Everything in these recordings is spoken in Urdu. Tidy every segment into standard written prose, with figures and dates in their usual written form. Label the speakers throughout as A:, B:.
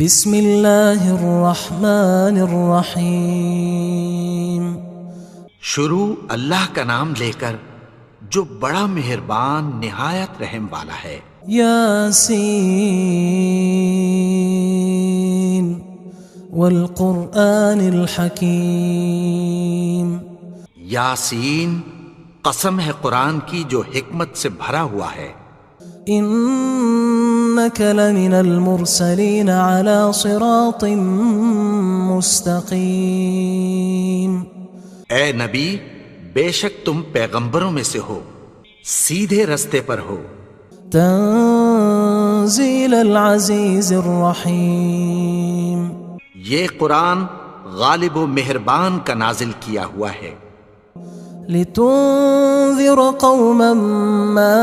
A: بسم اللہ الرحمن الرحیم۔
B: شروع اللہ کا نام لے کر جو بڑا مہربان نہایت رحم والا ہے۔
A: یاسین والقرآن الحکیم۔
B: یاسین، قسم ہے قرآن کی جو حکمت سے بھرا ہوا ہے۔
A: انک لمن المرسلین علی صراط مستقیم۔
B: اے نبی، بے شک تم پیغمبروں میں سے ہو، سیدھے رستے پر ہو۔
A: تنزیل العزیز الرحیم۔
B: یہ قرآن غالب و مہربان کا نازل کیا ہوا ہے۔
A: لتنذر قوما ما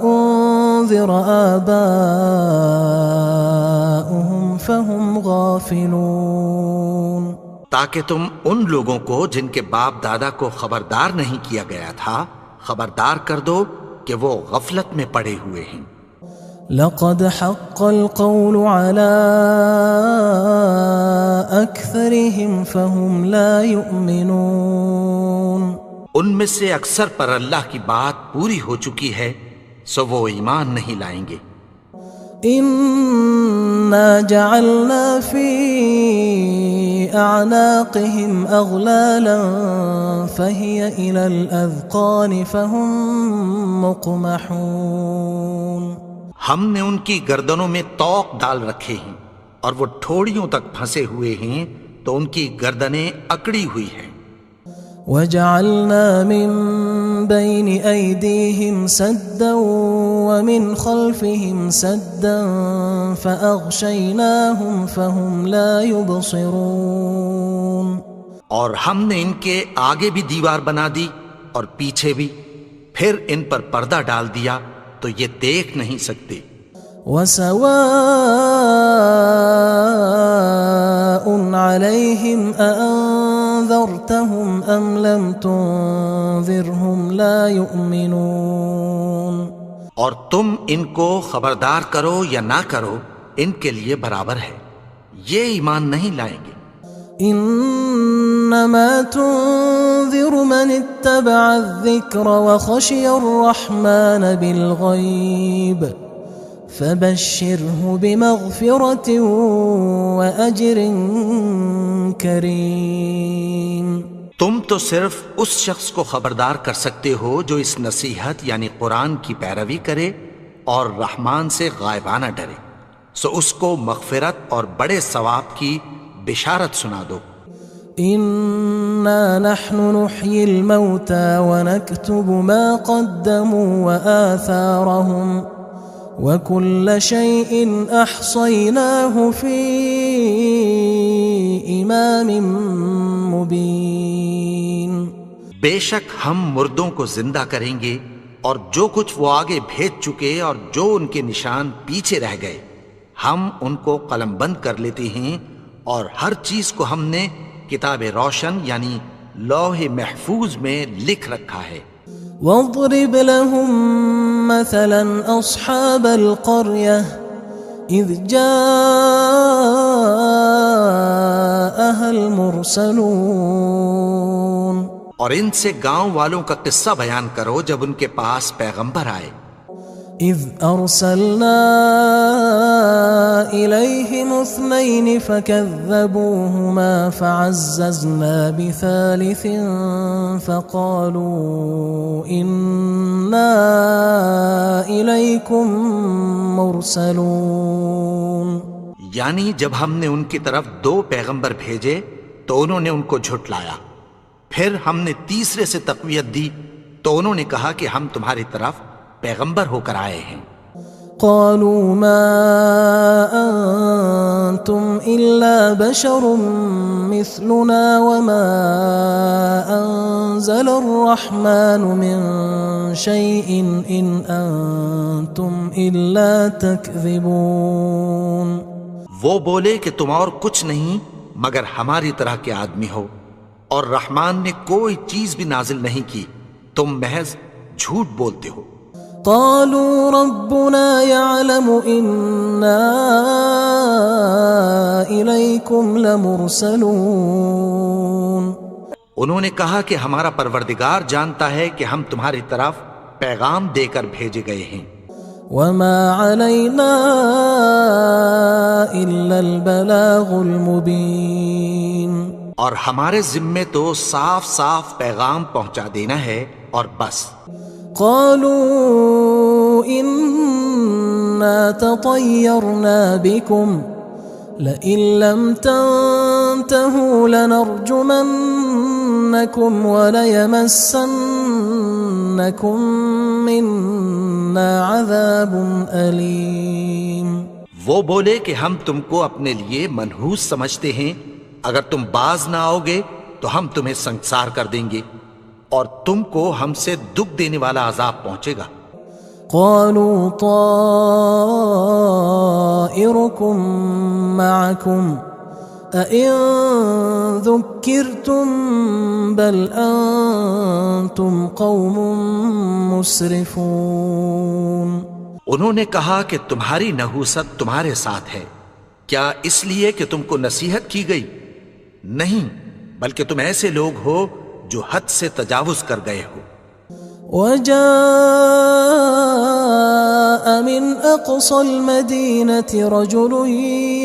A: انذر آباؤهم فهم غافلون۔
B: تاکہ تم ان لوگوں کو جن کے باپ دادا کو خبردار نہیں کیا گیا تھا خبردار کر دو کہ وہ غفلت میں پڑے ہوئے ہیں۔
A: لقد حق القول على أكثرهم فهم لا يؤمنون۔
B: ان میں سے اکثر پر اللہ کی بات پوری ہو چکی ہے سو وہ ایمان نہیں لائیں گے۔
A: إنا جعلنا في أعناقهم أغلالا فهي إلى الأذقان فهم مقمحون۔
B: ہم نے ان کی گردنوں میں طوق ڈال رکھے ہیں اور وہ ٹھوڑیوں تک پھنسے ہوئے ہیں تو ان کی گردنیں اکڑی ہوئی ہیں۔
A: وجعلنا من بين أيديهم سدا ومن خلفهم سدا فأغشيناهم فهم لا يبصرون۔
B: اور ہم نے ان کے آگے بھی دیوار بنا دی اور پیچھے بھی، پھر ان پر پردہ ڈال دیا تو یہ دیکھ نہیں سکتے۔
A: وسواء عليهم أأنذرتهم أم لم تنذرهم لا يؤمنون۔
B: اور تم ان کو خبردار کرو یا نہ کرو ان کے لیے برابر ہے، یہ ایمان نہیں لائیں گے۔
A: انما تنذر من اتبع الذکر وخشی الرحمن بالغیب فبشره بمغفرة وأجر کریم۔
B: تم تو صرف اس شخص کو خبردار کر سکتے ہو جو اس نصیحت یعنی قرآن کی پیروی کرے اور رحمان سے غائبانہ ڈرے، سو اس کو مغفرت اور بڑے ثواب کی بشارت سنا دو۔
A: انا نحن نحيي الموتى ونكتب ما قدموا وآثارهم وكل شيء احصيناه في امام مبين۔
B: بے شک ہم مردوں کو زندہ کریں گے اور جو کچھ وہ آگے بھیج چکے اور جو ان کے نشان پیچھے رہ گئے ہم ان کو قلم بند کر لیتے ہیں، اور ہر چیز کو ہم نے کتاب روشن یعنی لوح محفوظ میں لکھ رکھا ہے۔
A: واضرب لهم مثلا اصحاب القرية اذ جاءها المرسلون۔
B: اور ان سے گاؤں والوں کا قصہ بیان کرو جب ان کے پاس پیغمبر آئے۔
A: اذ ارسلنا الیہم اثنین فکذبوہما فعززنا بثالث فقالوا انا الیکم مرسلون۔
B: یعنی جب ہم نے ان کی طرف 2 پیغمبر بھیجے تو انہوں نے ان کو جھٹلایا، پھر ہم نے تیسرے سے تقویت دی تو انہوں نے کہا کہ ہم تمہاری طرف پیغمبر ہو کر آئے ہیں۔
A: قالوا ما انتم الا بشر مثلنا وما انزل الرحمن من شيء ان انتم الا تكذبون۔
B: وہ بولے کہ تم اور کچھ نہیں مگر ہماری طرح کے آدمی ہو، اور رحمان نے کوئی چیز بھی نازل نہیں کی، تم محض جھوٹ بولتے ہو۔
A: قالوا ربنا يعلم إنا إليكم لمرسلون.
B: انہوں نے کہا کہ ہمارا پروردگار جانتا ہے کہ ہم تمہاری طرف پیغام دے کر بھیجے گئے ہیں.
A: وما علينا إلا البلاغ المبين.
B: اور ہمارے ذمے تو صاف صاف پیغام پہنچا دینا ہے اور بس.
A: قالوا إنا تطيرنا بكم لئن لم تنتهوا لنرجمنكم وليمسنكم منا عذاب أليم.
B: وہ بولے کہ ہم تم کو اپنے لیے منحوس سمجھتے ہیں، اگر تم باز نہ آؤ گے تو ہم تمہیں سنسار کر دیں گے اور تم کو ہم سے دکھ دینے والا عذاب پہنچے گا.
A: قالوا طائركم معكم أئن ذكرتم بل أنتم قوم مسرفون.
B: انہوں نے کہا کہ تمہاری نحوست تمہارے ساتھ ہے، کیا اس لیے کہ تم کو نصیحت کی گئی؟ نہیں، بلکہ تم ایسے لوگ ہو جو حد سے تجاوز کر گئے ہو.
A: وجاء من أقصى المدينة رجل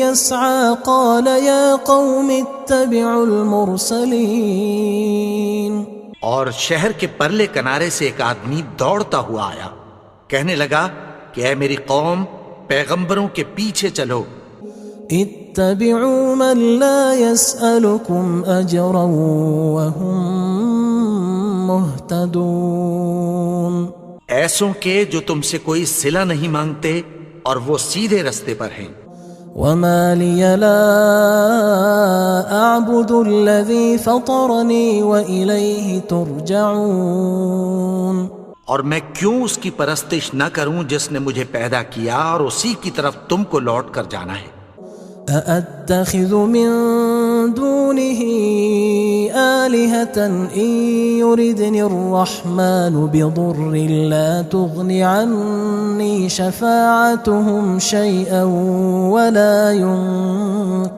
A: يسعى قال يا قوم اتبعوا المرسلين.
B: اور شہر کے پرلے کنارے سے ایک آدمی دوڑتا ہوا آیا، کہنے لگا کہ اے میری قوم، پیغمبروں کے پیچھے چلو.
A: اتبعوا من لا يسألكم أجرا وهم مهتدون.
B: ایسوں کے جو تم سے کوئی صلہ نہیں مانگتے اور وہ سیدھے رستے پر ہیں.
A: وما لي لا أعبد الذي فطرني وإليه ترجعون.
B: اور میں کیوں اس کی پرستش نہ کروں جس نے مجھے پیدا کیا اور اسی کی طرف تم کو لوٹ کر جانا ہے.
A: أأتخذ من دونه آلهة إن يردني الرحمن بضر لا تغن عني شفاعتهم شيئا ولا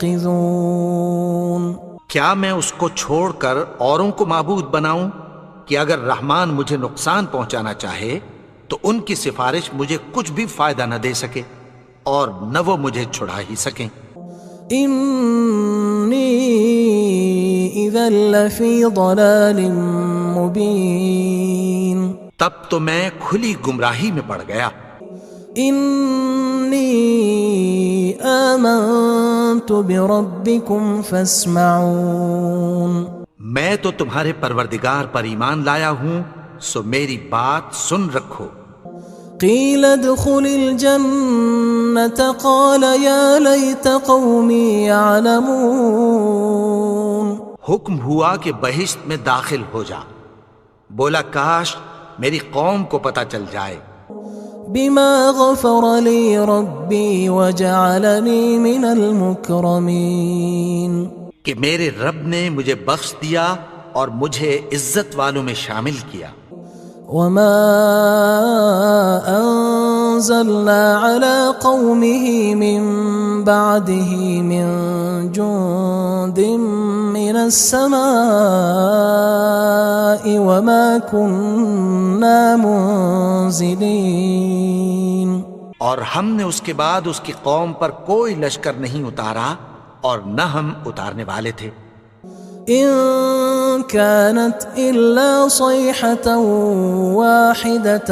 A: ينقذون.
B: کیا میں اس کو چھوڑ کر اوروں کو معبود بناؤں کہ اگر رحمان مجھے نقصان پہنچانا چاہے تو ان کی سفارش مجھے کچھ بھی فائدہ نہ دے سکے اور نہ وہ مجھے چھڑا ہی سکیں.
A: إني إذا لفي ضلال مبين.
B: تب تو میں کھلی گمراہی میں پڑ گیا.
A: إني آمنت بربكم فاسمعون.
B: میں تو تمہارے پروردگار پر ایمان لایا ہوں، سو میری بات سن رکھو.
A: قيل ادخل الجنة قال يا ليت قومي يعلمون.
B: حکم ہوا کہ بہشت میں داخل ہو جا. بولا کاش میری قوم کو پتہ چل جائے.
A: بما غفر لي ربي وجعلني من المكرمين.
B: کہ میرے رب نے مجھے بخش دیا اور مجھے عزت والوں میں شامل کیا.
A: وما أنزلنا على قومه من بعده من جند من السماء وما كنا منزلين.
B: اور ہم نے اس کے بعد اس کی قوم پر کوئی لشکر نہیں اتارا اور نہ ہم اتارنے والے تھے.
A: إن كانت إلا صيحة واحدة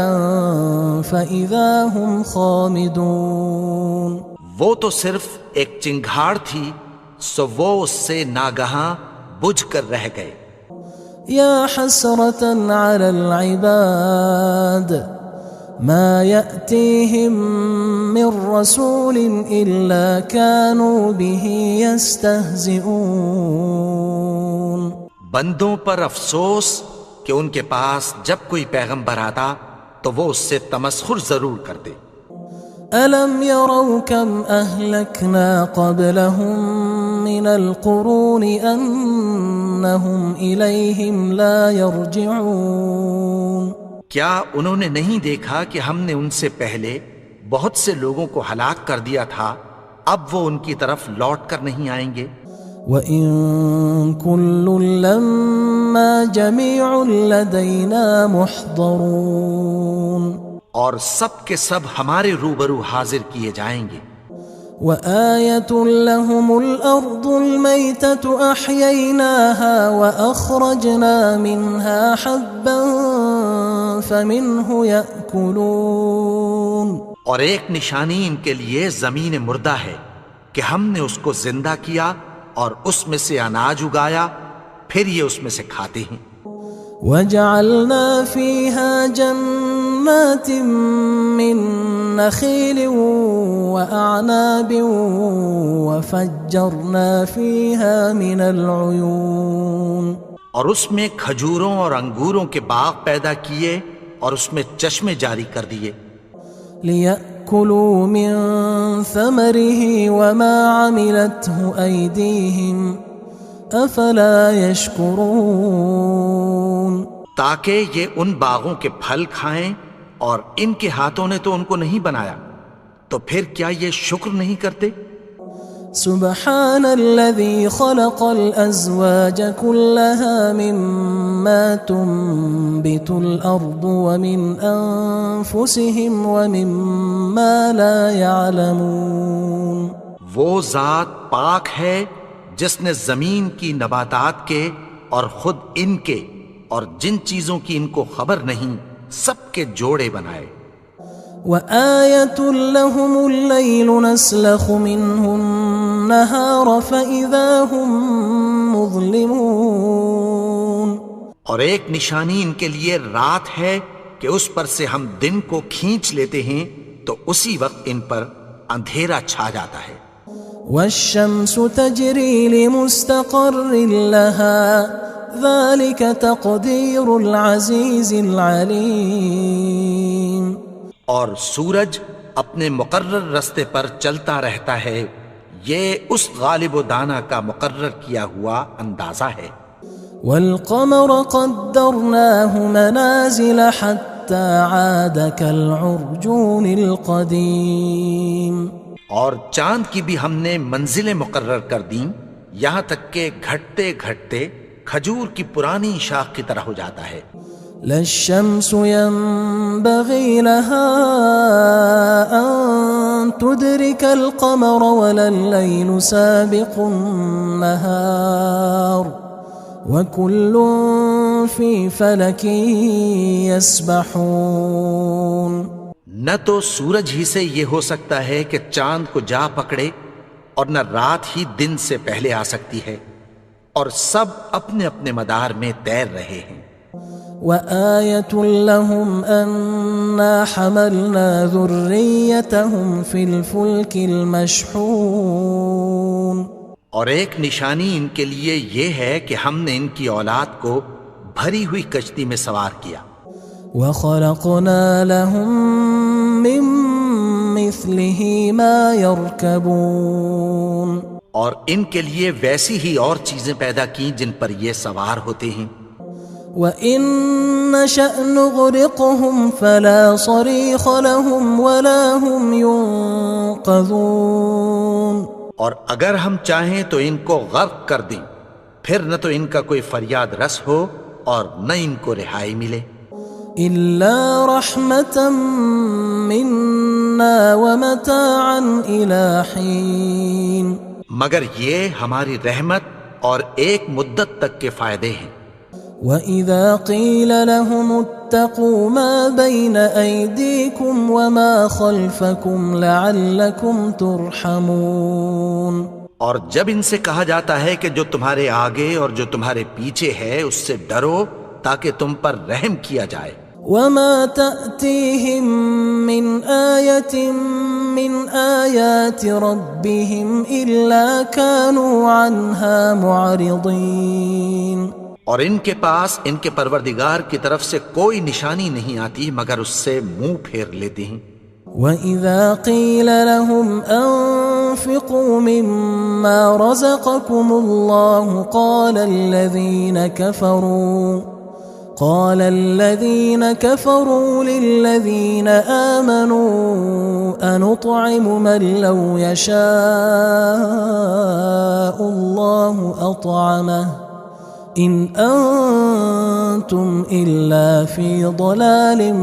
A: فإذا هم خامدون.
B: وہ تو صرف ایک چنگھاڑ تھی، سو وہ اس سے ناگہاں بجھ کر رہ گئے.
A: يا حسرة على العباد ما يأتيهم من رسول إلا كانوا به يستهزئون.
B: بندوں پر افسوس کہ ان کے پاس جب کوئی پیغمبر آتا تو وہ اس سے تمسخر ضرور کرتے.
A: ألم يروا كم أهلكنا قبلهم من القرون أنهم إليهم لا يرجعون.
B: کیا انہوں نے نہیں دیکھا کہ ہم نے ان سے پہلے بہت سے لوگوں کو ہلاک کر دیا تھا، اب وہ ان کی طرف لوٹ کر نہیں آئیں گے؟
A: وَإِن كُلٌّ لَمَّا جَمِيعٌ لَدَيْنَا مُحْضَرُونَ،
B: اور سب کے سب ہمارے روبرو حاضر کیے جائیں گے۔
A: وَآيَةٌ لَهُمُ الْأَرْضُ الْمَيْتَةُ أَحْيَيْنَاهَا وَأَخْرَجْنَا مِنْهَا حَبًّا فَمِنْهُ يَأْكُلُونَ،
B: اور ایک نشانی ان کے لیے زمین مردہ ہے کہ ہم نے اس کو زندہ کیا اور اس میں سے اناج اگایا، پھر یہ اس میں سے کھاتے ہیں۔
A: وَجَعَلْنَا فِيهَا جَنَّاتٍ مِّن نَخِيلٍ وَأَعْنَابٍ وَفَجَّرْنَا فِيهَا مِنَ الْعُيُونِ،
B: اور اس میں کھجوروں اور انگوروں کے باغ پیدا کیے اور اس میں چشمے جاری کر دیے۔
A: لِيَأْكُلُوا مِن ثَمَرِهِ وَمَا عَمِلَتْهُ أَيْدِيهِمْ أَفَلَا يَشْكُرُونَ،
B: تاکہ یہ ان باغوں کے پھل کھائیں، اور ان کے ہاتھوں نے تو ان کو نہیں بنایا، تو پھر کیا یہ شکر نہیں کرتے؟
A: سبحان الذي خلق الأزواج كلها مما تنبت الأرض ومن أنفسهم ومما لا يعلمون،
B: وہ ذات پاک ہے جس نے زمین کی نباتات کے اور خود ان کے اور جن چیزوں کی ان کو خبر نہیں سب کے جوڑے بنائے۔
A: وَآيَةٌ لَهُمُ اللَّيْلُ نَسْلَخُ مِنْهُ النَّهَارَ فَإِذَا هُمْ مُظْلِمُونَ،
B: اور ایک نشانی ان کے لیے رات ہے کہ اس پر سے ہم دن کو کھینچ لیتے ہیں تو اسی وقت ان پر اندھیرا چھا جاتا ہے۔
A: وَالشَّمْسُ تَجْرِي لِمُسْتَقَرٍّ لَهَا ذَلِكَ تَقْدِيرُ الْعَزِيزِ الْعَلِيمِ،
B: اور سورج اپنے مقرر رستے پر چلتا رہتا ہے، یہ اس غالب و دانا کا مقرر کیا ہوا اندازہ ہے۔
A: وَالْقَمَرَ قَدَّرْنَاهُ مَنَازِلَ حَتَّى عَادَ كَالْعُرْجُونِ الْقَدِيمِ،
B: اور چاند کی بھی ہم نے منزلیں مقرر کر دیں، یہاں تک کہ گھٹتے گھٹتے کھجور کی پرانی شاخ کی طرح ہو جاتا ہے۔
A: لا الشمس ينبغي لها أن تدرك القمر ولا الليل سابق النهار وكل في فلك يسبحون،
B: نہ تو سورج ہی سے یہ ہو سکتا ہے کہ چاند کو جا پکڑے، اور نہ رات ہی دن سے پہلے آ سکتی ہے، اور سب اپنے اپنے مدار میں تیر رہے ہیں۔
A: وَآيَةٌ لَهُمْ أَنَّا حَمَلْنَا ذُرِّيَّتَهُمْ فِي الْفُلْكِ الْمَشْحُونِ،
B: اور ایک نشانی ان کے لیے یہ ہے کہ ہم نے ان کی اولاد کو بھری ہوئی کشتی میں سوار کیا۔
A: وَخَلَقْنَا لَهُم مِّن مِّثْلِهِ مَا يَرْكَبُونَ،
B: اور ان کے لیے ویسی ہی اور چیزیں پیدا کی جن پر یہ سوار ہوتے ہیں۔
A: وَإِن نَّشَأْ نُغْرِقْهُمْ فَلَا صَرِيخَ لَهُمْ وَلَا هُمْ يُنقَذُونَ،
B: اور اگر ہم چاہیں تو ان کو غرق کر دیں، پھر نہ تو ان کا کوئی فریاد رس ہو اور نہ ان کو رہائی ملے۔
A: إِلَّا رَحْمَةً مِّنَّا وَمَتَاعًا إِلَى حِينٍ،
B: مگر یہ ہماری رحمت اور ایک مدت تک کے فائدے ہیں۔
A: وَإِذَا قِيلَ لَهُمُ اتَّقُوا مَا بَيْنَ أَيْدِيكُمْ وَمَا خَلْفَكُمْ لَعَلَّكُمْ تُرْحَمُونَ،
B: اور جب ان سے کہا جاتا ہے کہ جو تمہارے آگے اور جو تمہارے پیچھے ہے اس سے ڈرو تاکہ تم پر رحم کیا جائے۔
A: وَمَا تَأْتِيهِم مِّنْ آيَةٍ مِّنْ آيَاتِ رَبِّهِمْ إِلَّا كَانُوا عَنْهَا مُعْرِضِينَ،
B: اور ان کے پاس ان کے پروردگار کی طرف سے کوئی نشانی نہیں آتی مگر اس سے منہ پھیر لیتے ہیں۔
A: وَإِذَا قِيلَ لَهُمْ أَنفِقُوا مِمَّا رَزَقَكُمُ اللَّهُ قال الذين كفروا للذين آمنوا أنطعم من لو يشاء الله أطعمه إن أنتم إلا في ضلال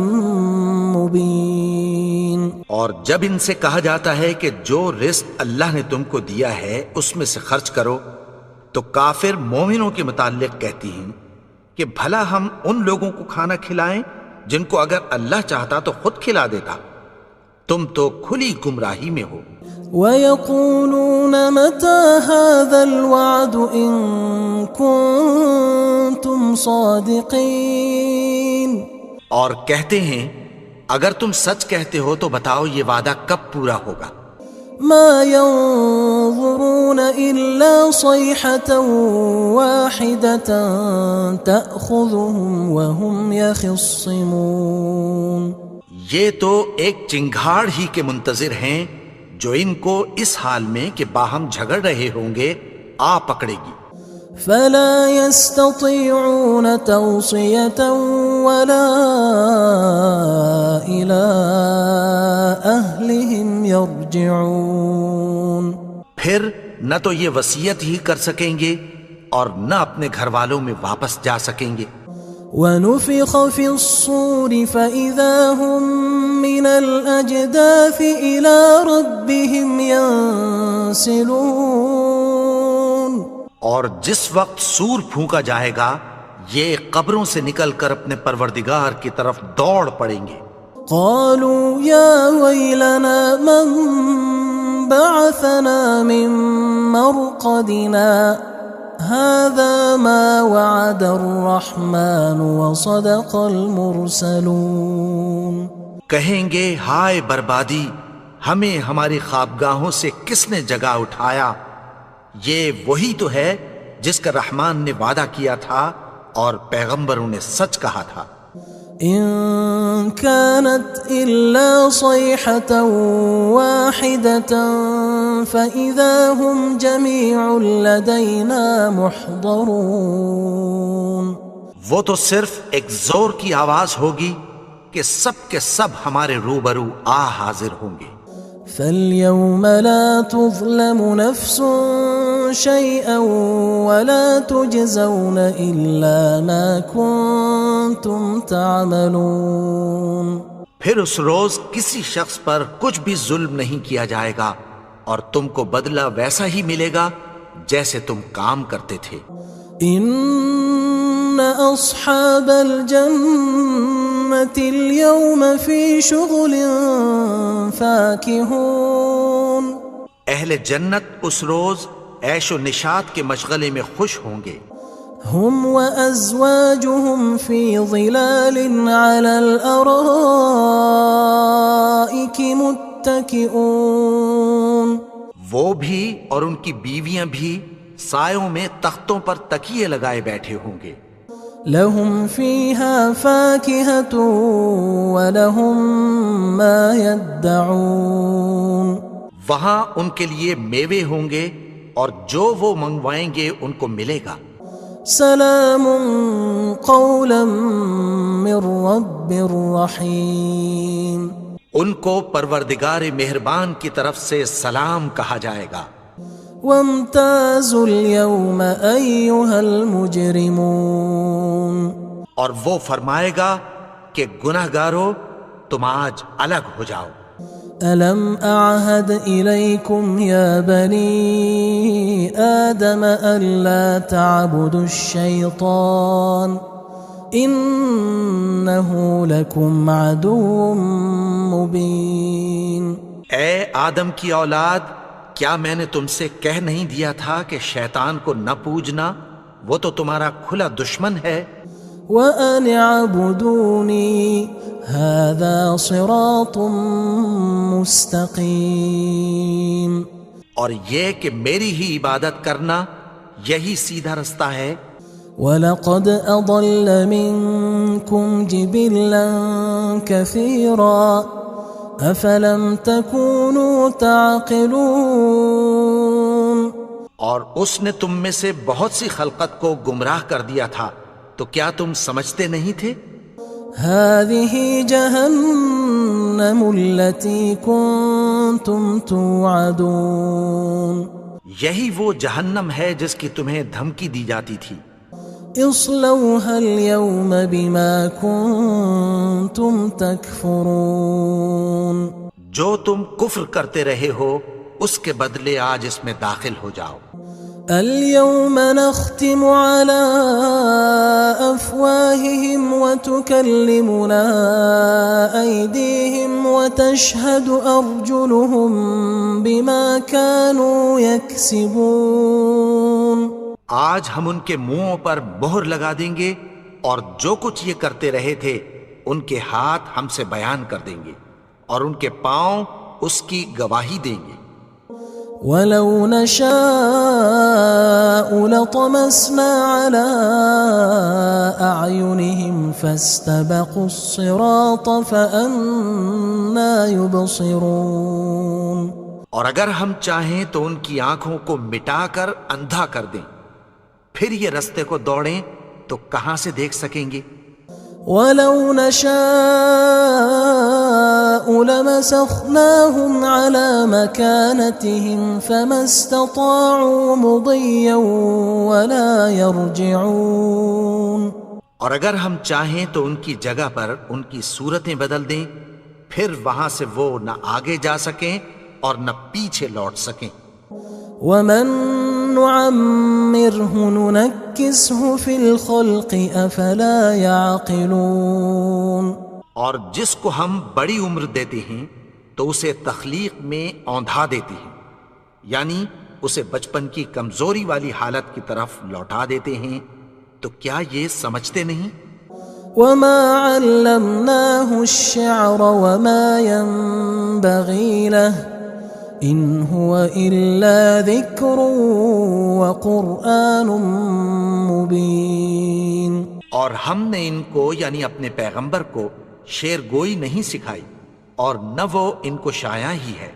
A: مبين.
B: اور جب ان سے کہا جاتا ہے کہ جو رزق اللہ نے تم کو دیا ہے اس میں سے خرچ کرو، تو کافر مومنوں کے متعلق کہتی ہیں کہ بھلا ہم ان لوگوں کو کھانا کھلائیں جن کو اگر اللہ چاہتا تو خود کھلا دیتا. تم تو کھلی گمراہی میں ہو.
A: وَيَقُولُونَ مَتَى هَذَا الْوَعْدُ إِن كُنتُمْ صَادِقِينَ.
B: اور کہتے ہیں اگر تم سچ کہتے ہو تو بتاؤ یہ وعدہ کب پورا ہوگا.
A: ما ينظرون إلا صيحة واحدة تأخذهم وهم يخصمون.
B: یہ تو ایک چنگھاڑ ہی کے منتظر ہیں جو ان کو اس حال میں کہ باہم جھگڑ رہے ہوں گے آ پکڑے گی.
A: فلا يستطيعون توصية ولا إلى أهلهم يرجعون.
B: پھر نہ تو یہ وصیت ہی کر سکیں گے اور نہ اپنے گھر والوں میں واپس جا سکیں گے.
A: ونفخ في الصور فإذا هم من الأجداث إلى ربهم ينسلون.
B: اور جس وقت سور پھونکا جائے گا یہ قبروں سے نکل کر اپنے پروردگار کی طرف دوڑ پڑیں گے.
A: قالوا يا ويلنا من بعثنا من مرقدنا هذا ما وعد الرحمن وصدق المرسلون.
B: کہیں گے ہائے بربادی، ہمیں ہماری خوابگاہوں سے کس نے جگا اٹھایا. یہ وہی تو ہے جس کا رحمان نے وعدہ کیا تھا اور پیغمبروں نے سچ کہا تھا.
A: إن كانت إلا صيحة واحدة فإذا هم جميع لدينا محضرون.
B: وہ تو صرف ایک زور کی آواز ہوگی کہ سب کے سب ہمارے روبرو حاضر ہوں گے.
A: فاليوم لا تظلم نفس شيئا ولا تجزون إلا ما كنتم تعملون.
B: پھر اس روز کسی شخص پر کچھ بھی ظلم نہیں کیا جائے گا اور تم کو بدلہ ویسا ہی ملے گا جیسے تم کام کرتے تھے.
A: ان اصحاب الجنة اليوم في شغل فاكهون.
B: اہل جنت اس روز عیش و نشاط کے مشغلے میں خوش ہوں گے.
A: هم وأزواجهم في ظلال على الأرائك متكئون.
B: وہ بھی اور ان کی بیویاں بھی سایوں میں تختوں پر تکیے لگائے بیٹھے ہوں گے.
A: لهم فيها فاكهة ولهم ما يدعون.
B: وہاں ان کے لیے میوے ہوں گے اور جو وہ منگوائیں گے ان کو ملے گا.
A: سلام قولا من رب رحیم.
B: ان کو پروردگار مہربان کی طرف سے سلام کہا جائے گا.
A: وامتازوا اليوم أيها المجرمون.
B: اور وہ فرمائے گا کہ گناہگارو تم آج الگ ہو جاؤ.
A: ألم أعهد إليكم يا بني آدم ألا تعبدوا الشيطان إنه لكم عدو مبين.
B: اے آدم کی اولاد، کیا میں نے تم سے کہہ نہیں دیا تھا کہ شیطان کو نہ پوجنا، وہ تو تمہارا کھلا دشمن ہے.
A: وَأَنِ اعْبُدُونِي هَذَا صِرَاطٌ مُسْتَقِيمٌ.
B: اور یہ کہ میری ہی عبادت کرنا یہی سیدھا رستہ ہے.
A: وَلَقَدْ أَضَلَّ مِنْكُمْ جِبِلًّا كَثِيرًا أَفَلَمْ تَكُونُوا تَعْقِلُونَ.
B: اور اس نے تم میں سے بہت سی خلقت کو گمراہ کر دیا تھا، تو کیا تم سمجھتے نہیں تھے؟
A: هذه جهنم التي كنتم توعدون
B: یہی وہ جہنم ہے جس کی تمہیں دھمکی دی جاتی تھی.
A: اصلوها اليوم بما كنتم تكفرون
B: جو تم کفر کرتے رہے ہو اس کے بدلے آج اس میں داخل ہو جاؤ.
A: اليوم نختم على أفواههم وتكلمنا أيديهم وتشهد أرجلهم بما كانوا يكسبون.
B: آج ہم ان کے منہوں پر مہر لگا دیں گے اور جو کچھ یہ کرتے رہے تھے ان کے ہاتھ ہم سے بیان کر دیں گے اور ان کے پاؤں اس کی گواہی دیں گے.
A: وَلَوْ نَشَاءُ لَطَمَسْنَا عَلَىٰ أَعْيُنِهِمْ فَاسْتَبَقُوا الصِّرَاطَ فَأَنَّىٰ يُبْصِرُونَ.
B: اور اگر ہم چاہیں تو ان کی آنکھوں کو مٹا کر اندھا کر دیں، پھر یہ رستے کو دوڑیں تو کہاں سے دیکھ سکیں گے؟
A: وَلَوْ نَشَاءُ لَمَسَخْنَاهُمْ عَلَىٰ مَكَانَتِهِمْ فَمَا اسْتَطَاعُوا مُضِيًّا وَلَا يَرْجِعُونَ.
B: اور اگر ہم چاہیں تو ان کی جگہ پر ان کی صورتیں بدل دیں، پھر وہاں سے وہ نہ آگے جا سکیں اور نہ پیچھے لوٹ سکیں.
A: وَمَن نُعَمِّرْهُ نُنَكِّسْهُ فِي الْخَلْقِ أَفَلَا يَعْقِلُونَ.
B: اور جس کو ہم بڑی عمر دیتے ہیں تو اسے تخلیق میں اوندھا دیتے ہیں، یعنی اسے بچپن کی کمزوری والی حالت کی طرف لوٹا دیتے ہیں. تو کیا یہ سمجھتے نہیں؟
A: وَمَا عَلَّمْنَاهُ الشِّعْرَ وَمَا يَنبَغِي لَهُ إِنْ هُوَ إِلَّا ذِكْرٌ وَقُرْآنٌ مُبِينٌ.
B: اور ہم نے ان کو یعنی اپنے پیغمبر کو شعر گوئی نہیں سکھائی اور نہ وہ ان کو شایع ہی ہے.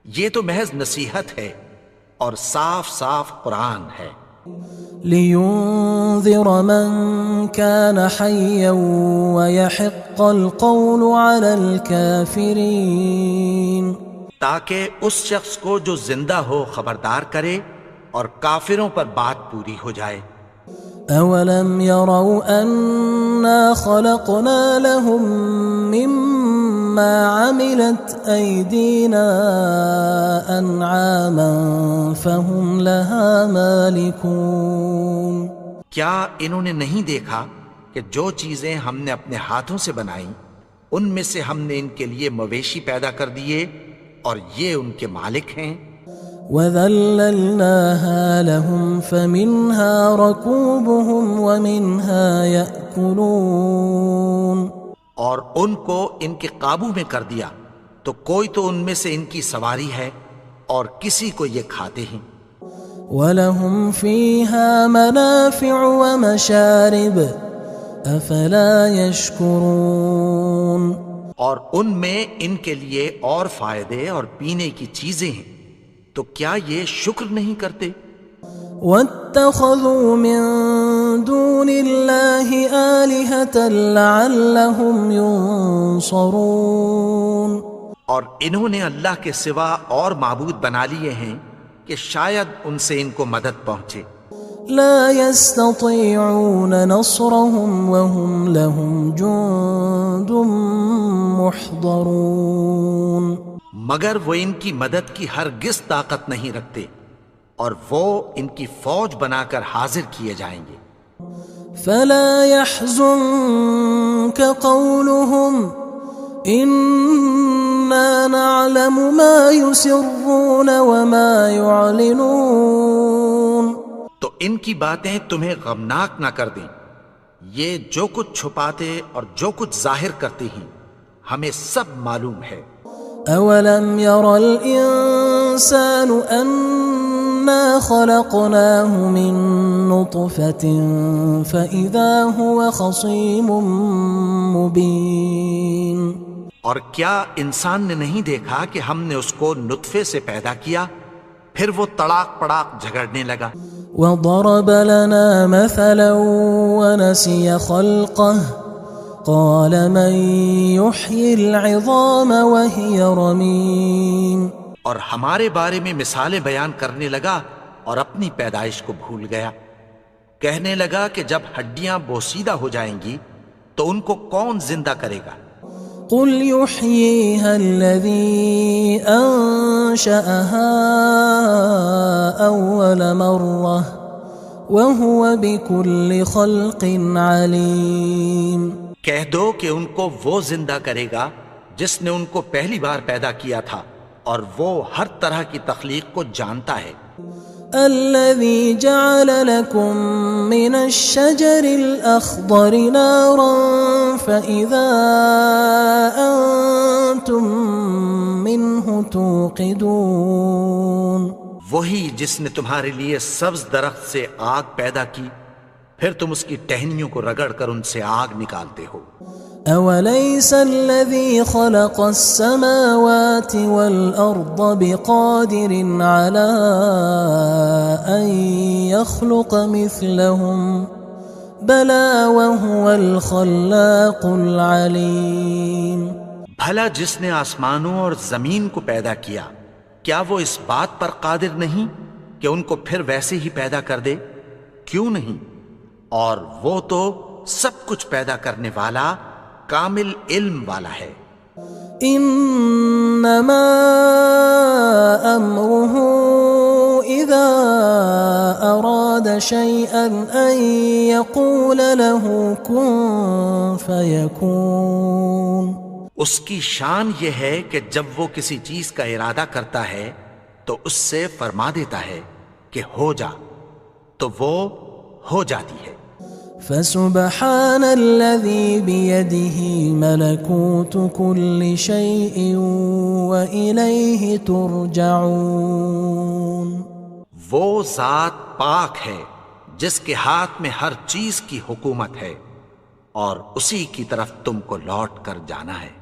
B: یہ تو محض نصیحت ہے اور صاف صاف قرآن ہے.
A: لِيُنذِرَ مَن كَانَ حَيًّا وَيَحِقَّ الْقَوْلُ عَلَى الْكَافِرِينَ.
B: تاکہ اس شخص کو جو زندہ ہو خبردار کرے اور کافروں پر بات پوری ہو جائے.
A: أَوَلَمْ يَرَوْا أَنَّا خَلَقْنَا لَهُم مِّمَّا عَمِلَتْ أَيْدِينَا أَنْعَامًا فَهُمْ لَهَا مَالِكُونَ.
B: کیا انہوں نے نہیں دیکھا کہ جو چیزیں ہم نے اپنے ہاتھوں سے بنائیں ان میں سے ہم نے ان کے لیے مویشی پیدا کر دیے اور یہ ان کے مالک ہیں.
A: وَذَلَّلْنَاهَا لَهُمْ فَمِنْهَا رَكُوبُهُمْ وَمِنْهَا يَأْكُلُونَ.
B: اور ان کو ان کے قابو میں کر دیا تو کوئی تو ان میں سے ان کی سواری ہے اور کسی کو یہ کھاتے ہیں.
A: وَلَهُمْ فِيهَا مَنَافِعُ وَمَشَارِبُ أَفَلَا يَشْكُرُونَ.
B: اور ان میں ان کے لیے اور فائدے اور پینے کی چیزیں ہیں، تو کیا یہ شکر نہیں کرتے؟
A: وَاتَّخَذُوا مِن دُونِ اللَّهِ آلِهَةً لَعَلَّهُمْ يُنصَرُونَ.
B: اور انہوں نے اللہ کے سوا اور معبود بنا لیے ہیں کہ شاید ان سے ان کو مدد پہنچے.
A: لا يستطيعون نصرهم وهم لهم جند محضرون.
B: مگر وہ ان کی مدد کی ہرگز طاقت نہیں رکھتے اور وہ ان کی فوج بنا کر حاضر کیے جائیں گے.
A: فلا يحزنك قولهم إنا نعلم ما يسرون وما يعلنون.
B: تو ان کی باتیں تمہیں غمناک نہ کر دیں. یہ جو کچھ چھپاتے اور جو کچھ ظاہر کرتے ہیں ہمیں سب معلوم ہے.
A: أَوَلَمْ يَرَ الْإِنسَانُ أَنَّا خَلَقْنَاهُ مِن نُّطْفَةٍ فَإِذَا هُوَ خَصِيمٌ مُّبِينٌ.
B: اور کیا انسان نے نہیں دیکھا کہ ہم نے اس کو نطفے سے پیدا کیا، پھر وہ تڑاک پڑاک جھگڑنے لگا.
A: وضرب لنا مثلا ونسي خلقه قال من يحيي العظام وهي رميم.
B: اور ہمارے بارے میں مثالیں بیان کرنے لگا اور اپنی پیدائش کو بھول گیا. کہنے لگا کہ جب ہڈیاں بوسیدہ ہو جائیں گی تو ان کو کون زندہ کرے گا؟
A: قل يحييها الذي أنشأها أول مرة وهو بكل خلق عليم.
B: کہہ دو کہ ان کو وہ زندہ کرے گا جس نے ان کو پہلی بار پیدا کیا تھا اور وہ ہر طرح کی تخلیق کو جانتا ہے.
A: الذي جعل لكم من الشجر الأخضر نارا فإذا أنتم منه توقدون.
B: وہی جس نے تمہارے لیے سبز درخت سے آگ پیدا کی پھر تم اس کی ٹہنیوں کو رگڑ کر ان سے آگ نکالتے ہو.
A: أوليس الذي خلق السماوات والأرض بقادر على أن يخلق مثلهم بلى وهو الخلاق العليم.
B: بھلا جس نے آسمانوں اور زمین کو پیدا کیا کیا وہ اس بات پر قادر نہیں کہ ان کو پھر ویسے ہی پیدا کر دے؟ کیوں نہیں؟ اور وہ تو سب کچھ پیدا کرنے والا کامل علم والا ہے.
A: انما امره اذا اراد شيئا ان يقول له كن فيكون.
B: اس کی شان یہ ہے کہ جب وہ کسی چیز کا ارادہ کرتا ہے تو اس سے فرما دیتا ہے کہ ہو جا تو وہ ہو جاتی ہے.
A: فسبحان الذي بيده ملكوت كل شيء وإليه ترجعون.
B: وہ ذات پاک ہے جس کے ہاتھ میں ہر چیز کی حکومت ہے اور اسی کی طرف تم کو لوٹ کر جانا ہے.